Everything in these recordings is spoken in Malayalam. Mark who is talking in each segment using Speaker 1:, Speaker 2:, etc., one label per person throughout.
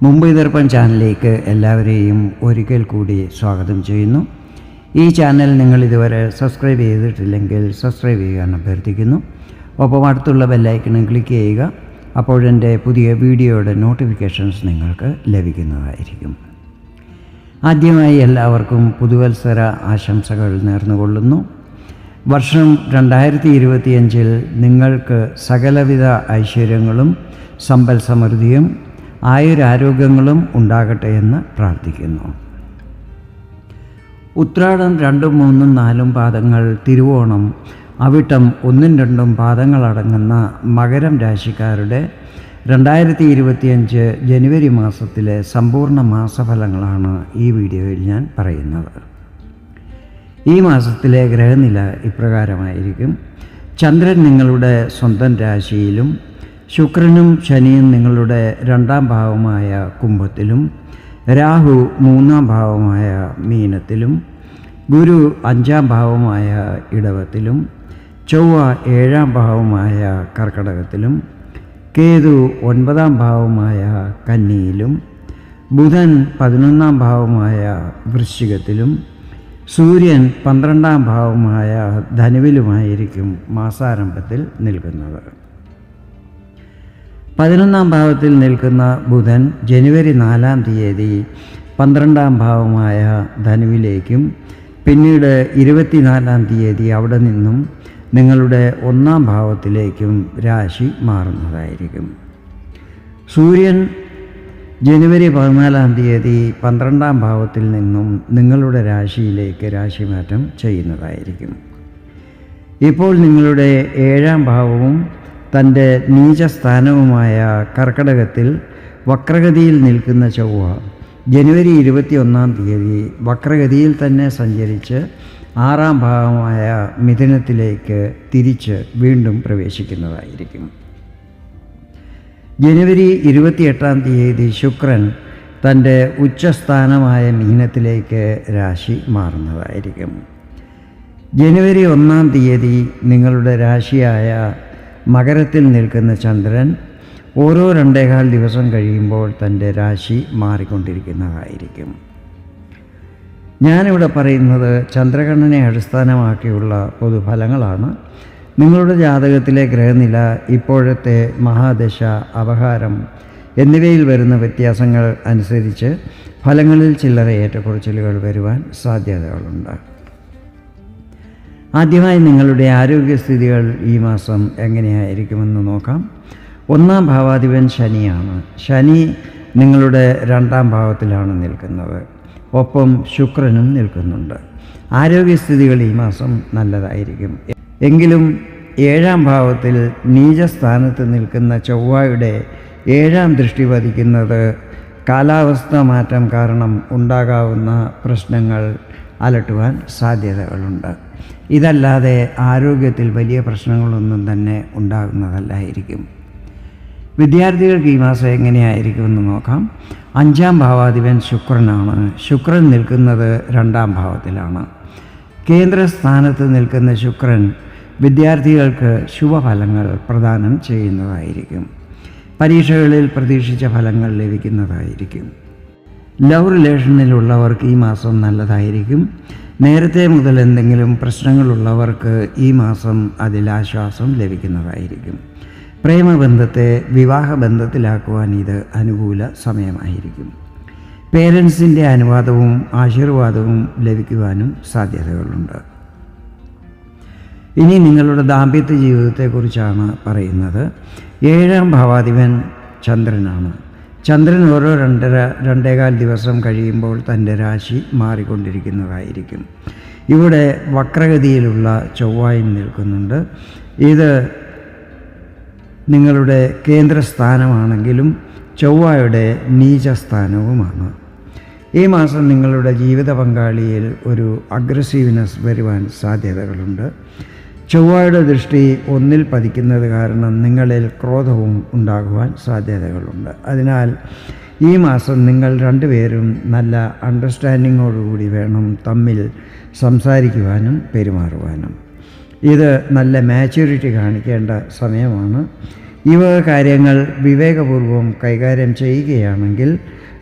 Speaker 1: മുംബൈ ദർപ്പൺ ചാനലിലേക്ക് എല്ലാവരെയും ഒരിക്കൽ കൂടി സ്വാഗതം ചെയ്യുന്നു. ഈ ചാനൽ നിങ്ങൾ ഇതുവരെ സബ്സ്ക്രൈബ് ചെയ്തിട്ടില്ലെങ്കിൽ സബ്സ്ക്രൈബ് ചെയ്യാൻ അഭ്യർത്ഥിക്കുന്നു. ഒപ്പം അടുത്തുള്ള ബെല്ലൈക്കണും ക്ലിക്ക് ചെയ്യുക. അപ്പോഴെൻ്റെ പുതിയ വീഡിയോയുടെ നോട്ടിഫിക്കേഷൻസ് നിങ്ങൾക്ക് ലഭിക്കുന്നതായിരിക്കും. ആദ്യമായി എല്ലാവർക്കും പുതുവത്സര ആശംസകൾ നേർന്നുകൊള്ളുന്നു. വർഷം 2025 നിങ്ങൾക്ക് സകലവിധ ഐശ്വര്യങ്ങളും സമ്പൽ സമൃദ്ധിയും ആയുരാരോഗ്യങ്ങളും ഉണ്ടാകട്ടെ എന്ന് പ്രാർത്ഥിക്കുന്നു. ഉത്രാടം 2, 3, 4 പാദങ്ങൾ, തിരുവോണം, അവിട്ടം 1, 2 പാദങ്ങളടങ്ങുന്ന മകരം രാശിക്കാരുടെ 2025 ജനുവരി മാസത്തിലെ സമ്പൂർണ്ണ മാസഫലങ്ങളാണ് ഈ വീഡിയോയിൽ ഞാൻ പറയുന്നത്. ഈ മാസത്തിലെ ഗ്രഹനില ഇപ്രകാരമായിരിക്കും. ചന്ദ്രൻ നിങ്ങളുടെ സ്വന്തം രാശിയിലും, ശുക്രനും ശനിയും നിങ്ങളുടെ 2ാം ഭാവമായ കുംഭത്തിലും, രാഹു 3ാം ഭാവമായ മീനത്തിലും, ഗുരു 5ാം ഭാവമായ ഇടവത്തിലും, ചൊവ്വ 7ാം ഭാവമായ കർക്കടകത്തിലും, കേതു 9ാം ഭാവമായ കന്നിയിലും, ബുധൻ 11ാം ഭാവമായ വൃശ്ചികത്തിലും, സൂര്യൻ 12ാം ഭാവമായ ധനുവിലുമായിരിക്കും മാസാരംഭത്തിൽ നിൽക്കുന്നത്. 11ാം ഭാവത്തിൽ നിൽക്കുന്ന ബുധൻ ജനുവരി 4-ാം തീയതി 12ാം ഭാവമായ ധനുവിലേക്കും, പിന്നീട് 24-ാം തീയതി അവിടെ നിന്നും നിങ്ങളുടെ 1ാം ഭാവത്തിലേക്കും രാശി മാറുന്നതായിരിക്കും. സൂര്യൻ ജനുവരി 14-ാം തീയതി 12ാം ഭാവത്തിൽ നിന്നും നിങ്ങളുടെ രാശിയിലേക്ക് രാശിമാറ്റം ചെയ്യുന്നതായിരിക്കും. ഇപ്പോൾ നിങ്ങളുടെ 7ാം ഭാവവും തൻ്റെ നീചസ്ഥാനവുമായ കർക്കടകത്തിൽ വക്രഗതിയിൽ നിൽക്കുന്ന ചൊവ്വ ജനുവരി 21-ാം തീയതി വക്രഗതിയിൽ തന്നെ സഞ്ചരിച്ച് 6ാം ഭാവമായ മിഥുനത്തിലേക്ക് തിരിച്ച് വീണ്ടും പ്രവേശിക്കുന്നതായിരിക്കും. ജനുവരി 28-ാം തീയതി ശുക്രൻ തൻ്റെ ഉച്ചസ്ഥാനമായ മീനത്തിലേക്ക് രാശി മാറുന്നതായിരിക്കും. ജനുവരി 1-ാം തീയതി നിങ്ങളുടെ രാശിയായ മകരത്തിൽ നിൽക്കുന്ന ചന്ദ്രൻ ഓരോ 2.25 ദിവസം കഴിയുമ്പോൾ തൻ്റെ രാശി മാറിക്കൊണ്ടിരിക്കുന്നതായിരിക്കും. ഞാനിവിടെ പറയുന്നത് ചന്ദ്രഗണനെ അടിസ്ഥാനമാക്കിയുള്ള പൊതുഫലങ്ങളാണ്. നിങ്ങളുടെ ജാതകത്തിലെ ഗ്രഹനില, ഇപ്പോഴത്തെ മഹാദശ, അപഹാരം എന്നിവയിൽ വരുന്ന വ്യത്യാസങ്ങൾ അനുസരിച്ച് ഫലങ്ങളിൽ ചില്ലറ ഏറ്റക്കുറച്ചിലുകൾ വരുവാൻ സാധ്യതകളുണ്ട്. ആദ്യമായി നിങ്ങളുടെ ആരോഗ്യസ്ഥിതികൾ ഈ മാസം എങ്ങനെയായിരിക്കുമെന്ന് നോക്കാം. 1ാം ഭാവാധിപൻ ശനിയാണ്. ശനി നിങ്ങളുടെ 2ാം ഭാവത്തിലാണ് നിൽക്കുന്നത്. ഒപ്പം ശുക്രനും നിൽക്കുന്നുണ്ട്. ആരോഗ്യസ്ഥിതികൾ ഈ മാസം നല്ലതായിരിക്കും. എങ്കിലും 7ാം ഭാവത്തിൽ നീചസ്ഥാനത്ത് നിൽക്കുന്ന ചൊവ്വയുടെ 7ാം ദൃഷ്ടി പതിക്കുന്നത് കാലാവസ്ഥ മാറ്റം കാരണം ഉണ്ടാകാവുന്ന പ്രശ്നങ്ങൾ അലട്ടുവാൻ സാധ്യതകളുണ്ട്. ഇതല്ലാതെ ആരോഗ്യത്തിൽ വലിയ പ്രശ്നങ്ങളൊന്നും തന്നെ ഉണ്ടാകുന്നതല്ലായിരിക്കും. വിദ്യാർത്ഥികൾക്ക് ഈ മാസം എങ്ങനെയായിരിക്കുമെന്ന് നോക്കാം. 5ാം ഭാവാധിപൻ ശുക്രനാണ്. ശുക്രൻ നിൽക്കുന്നത് 2ാം ഭാവത്തിലാണ്. കേന്ദ്രസ്ഥാനത്ത് നിൽക്കുന്ന ശുക്രൻ വിദ്യാർത്ഥികൾക്ക് ശുഭഫലങ്ങൾ പ്രദാനം ചെയ്യുന്നതായിരിക്കും. പരീക്ഷകളിൽ പ്രതീക്ഷിച്ച ഫലങ്ങൾ ലഭിക്കുന്നതായിരിക്കും. ലവ് റിലേഷനിലുള്ളവർക്ക് ഈ മാസം നല്ലതായിരിക്കും. നേരത്തെ മുതൽ എന്തെങ്കിലും പ്രശ്നങ്ങളുള്ളവർക്ക് ഈ മാസം അതിലാശ്വാസം ലഭിക്കുന്നതായിരിക്കും. പ്രേമബന്ധത്തെ വിവാഹബന്ധത്തിലാക്കുവാൻ ഇത് അനുകൂല സമയമായിരിക്കും. പേരൻസിൻ്റെ അനുവാദവും ആശീർവാദവും ലഭിക്കുവാനും സാധ്യതകളുണ്ട്. ഇനി നിങ്ങളുടെ ദാമ്പത്യ ജീവിതത്തെക്കുറിച്ചാണ് പറയുന്നത്. 7ാം ഭാവാധിപൻ ചന്ദ്രനാണ്. ചന്ദ്രൻ ഓരോ 2.25 ദിവസം കഴിയുമ്പോൾ തൻ്റെ രാശി മാറിക്കൊണ്ടിരിക്കുന്നതായിരിക്കും. ഇവിടെ വക്രഗതിയിലുള്ള ചൊവ്വയും നിൽക്കുന്നുണ്ട്. ഇത് നിങ്ങളുടെ കേന്ദ്രസ്ഥാനമാണെങ്കിലും ചൊവ്വയുടെ നീചസ്ഥാനവുമാണ്. ഈ മാസം നിങ്ങളുടെ ജീവിത പങ്കാളിയിൽ ഒരു അഗ്രസീവ്നെസ് വരുവാൻ സാധ്യതകളുണ്ട്. ചൊവ്വയുടെ ദൃഷ്ടി 1-ൽ പതിക്കുന്നത് കാരണം നിങ്ങളിൽ ക്രോധവും ഉണ്ടാകുവാൻ സാധ്യതകളുണ്ട്. അതിനാൽ ഈ മാസം നിങ്ങൾ 2 പേരും നല്ല അണ്ടർസ്റ്റാൻഡിങ്ങോടുകൂടി വേണം തമ്മിൽ സംസാരിക്കുവാനും പെരുമാറുവാനും. ഇത് നല്ല മാച്യൂരിറ്റി കാണിക്കേണ്ട സമയമാണ്. ഈ വക കാര്യങ്ങൾ വിവേകപൂർവം കൈകാര്യം ചെയ്യുകയാണെങ്കിൽ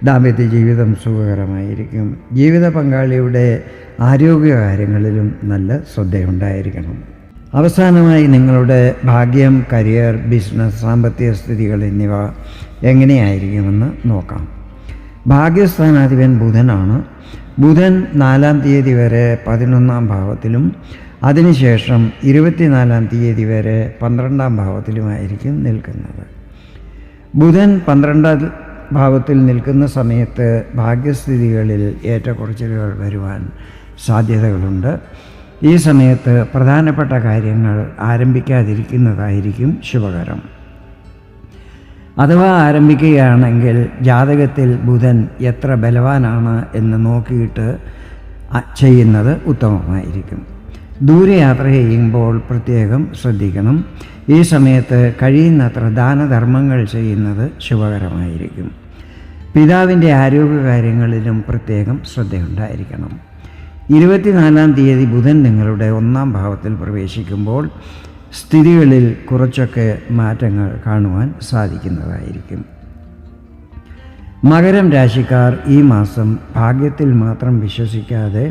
Speaker 1: ദാമ്പത്യ ജീവിതം സുഖകരമായിരിക്കും. ജീവിത പങ്കാളിയുടെ ആരോഗ്യകാര്യങ്ങളിലും നല്ല ശ്രദ്ധയുണ്ടായിരിക്കണം. അവസാനമായി നിങ്ങളുടെ ഭാഗ്യം, കരിയർ, ബിസിനസ്, സാമ്പത്തിക സ്ഥിതികൾ എന്നിവ എങ്ങനെയായിരിക്കുമെന്ന് നോക്കാം. ഭാഗ്യസ്ഥാനാധിപൻ ബുധനാണ്. ബുധൻ 4-ാം തീയതി വരെ 11-ാം ഭാവത്തിലും അതിനുശേഷം 24-ാം തീയതി വരെ 12-ാം ഭാവത്തിലുമായിരിക്കും നിൽക്കുന്നത്. ബുധൻ 12-ാം ഭാവത്തിൽ നിൽക്കുന്ന സമയത്ത് ഭാഗ്യസ്ഥിതികളിൽ ഏറ്റക്കുറച്ചിലുകൾ വരുവാൻ സാധ്യതകളുണ്ട്. ഈ സമയത്ത് പ്രധാനപ്പെട്ട കാര്യങ്ങൾ ആരംഭിക്കാതിരിക്കുന്നതായിരിക്കും ശുഭകരം. അഥവാ ആരംഭിക്കുകയാണെങ്കിൽ ജാതകത്തിൽ ബുധൻ എത്ര ബലവാനാണ് എന്ന് നോക്കിയിട്ട് ചെയ്യുന്നത് ഉത്തമമായിരിക്കും. ദൂരയാത്ര ചെയ്യുമ്പോൾ പ്രത്യേകം ശ്രദ്ധിക്കണം. ഈ സമയത്ത് കഴിയുന്നത്ര ദാനധർമ്മങ്ങൾ ചെയ്യുന്നത് ശുഭകരമായിരിക്കും. പിതാവിൻ്റെ ആരോഗ്യകാര്യങ്ങളിലും പ്രത്യേകം ശ്രദ്ധയുണ്ടായിരിക്കണം. 24-ാം തീയതി ബുധൻ നിങ്ങളുടെ 1-ാം ഭാവത്തിൽ പ്രവേശിക്കുമ്പോൾ സ്ഥിതികളിൽ കുറച്ചൊക്കെ മാറ്റങ്ങൾ കാണുവാൻ സാധിക്കുന്നതായിരിക്കും. മകരം രാശിക്കാർ ഈ മാസം ഭാഗ്യത്തിൽ മാത്രം വിശ്വസിക്കാതെ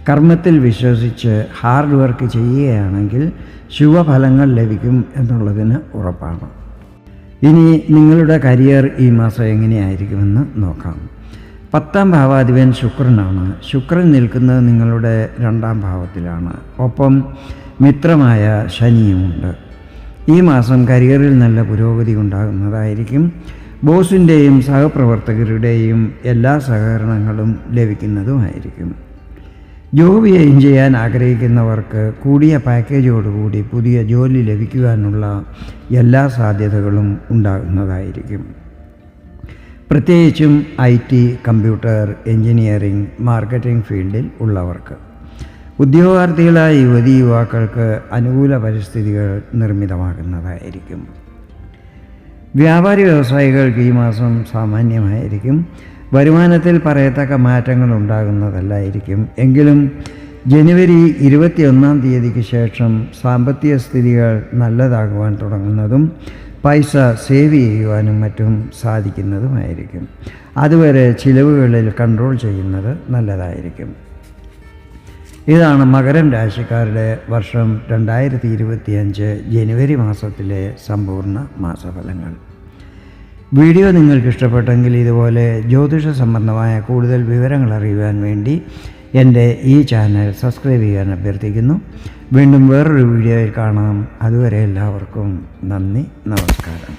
Speaker 1: കർമ്മത്തിൽ വിശ്വസിച്ച് ഹാർഡ് വർക്ക് ചെയ്യുകയാണെങ്കിൽ ശുഭഫലങ്ങൾ ലഭിക്കും എന്നുള്ളതിന് ഉറപ്പാണ്. ഇനി നിങ്ങളുടെ കരിയർ ഈ മാസം എങ്ങനെയായിരിക്കുമെന്ന് നോക്കാം. 10-ാം ഭാവാധിപൻ ശുക്രനാണ്. ശുക്രൻ നിൽക്കുന്നത് നിങ്ങളുടെ 2-ാം ഭാവത്തിലാണ്. ഒപ്പം മിത്രമായ ശനിയുമുണ്ട്. ഈ മാസം കരിയറിൽ നല്ല പുരോഗതി ഉണ്ടാകുന്നതായിരിക്കും. ബോസിൻ്റെയും സഹപ്രവർത്തകരുടെയും എല്ലാ സഹകരണങ്ങളും ലഭിക്കുന്നതുമായിരിക്കും. ജോബ് ചേഞ്ച് ചെയ്യാൻ ആഗ്രഹിക്കുന്നവർക്ക് കൂടിയ പാക്കേജോടുകൂടി പുതിയ ജോലി ലഭിക്കുവാനുള്ള എല്ലാ സാധ്യതകളും ഉണ്ടാകുന്നതായിരിക്കും. പ്രത്യേകിച്ചും IT, കമ്പ്യൂട്ടർ, എഞ്ചിനീയറിംഗ്, മാർക്കറ്റിംഗ് ഫീൽഡിൽ ഉള്ളവർക്ക്. ഉദ്യോഗാർത്ഥികളായ യുവതി യുവാക്കൾക്ക് അനുകൂല പരിസ്ഥിതികൾ നിർമ്മിതമാകുന്നതായിരിക്കും. വ്യാപാരി വ്യവസായികൾക്ക് ഈ മാസം സാമാന്യമായിരിക്കും. വരുമാനത്തിൽ പറയത്തക്ക മാറ്റങ്ങൾ ഉണ്ടാകുന്നതല്ലായിരിക്കും. എങ്കിലും ജനുവരി 21-ാം തീയതിക്ക് ശേഷം സാമ്പത്തിക സ്ഥിതികൾ നല്ലതാകുവാൻ തുടങ്ങുന്നതും പൈസ സേവ് ചെയ്യുവാനും മറ്റും സാധിക്കുന്നതുമായിരിക്കും. അതുവരെ ചിലവുകളിൽ കൺട്രോൾ ചെയ്യുന്നത് നല്ലതായിരിക്കും. ഇതാണ് മകരം രാശിക്കാരുടെ വർഷം 2025 ജനുവരി മാസത്തിലെ സമ്പൂർണ്ണ മാസഫലങ്ങൾ. വീഡിയോ നിങ്ങൾക്ക് ഇഷ്ടപ്പെട്ടെങ്കിൽ ഇതുപോലെ ജ്യോതിഷ സംബന്ധമായ കൂടുതൽ വിവരങ്ങൾ അറിയുവാൻ വേണ്ടി എൻ്റെ ഈ ചാനൽ സബ്സ്ക്രൈബ് ചെയ്യാൻ അഭ്യർത്ഥിക്കുന്നു. വീണ്ടും വേറൊരു വീഡിയോയിൽ കാണാം. അതുവരെ എല്ലാവർക്കും നന്ദി, നമസ്കാരം.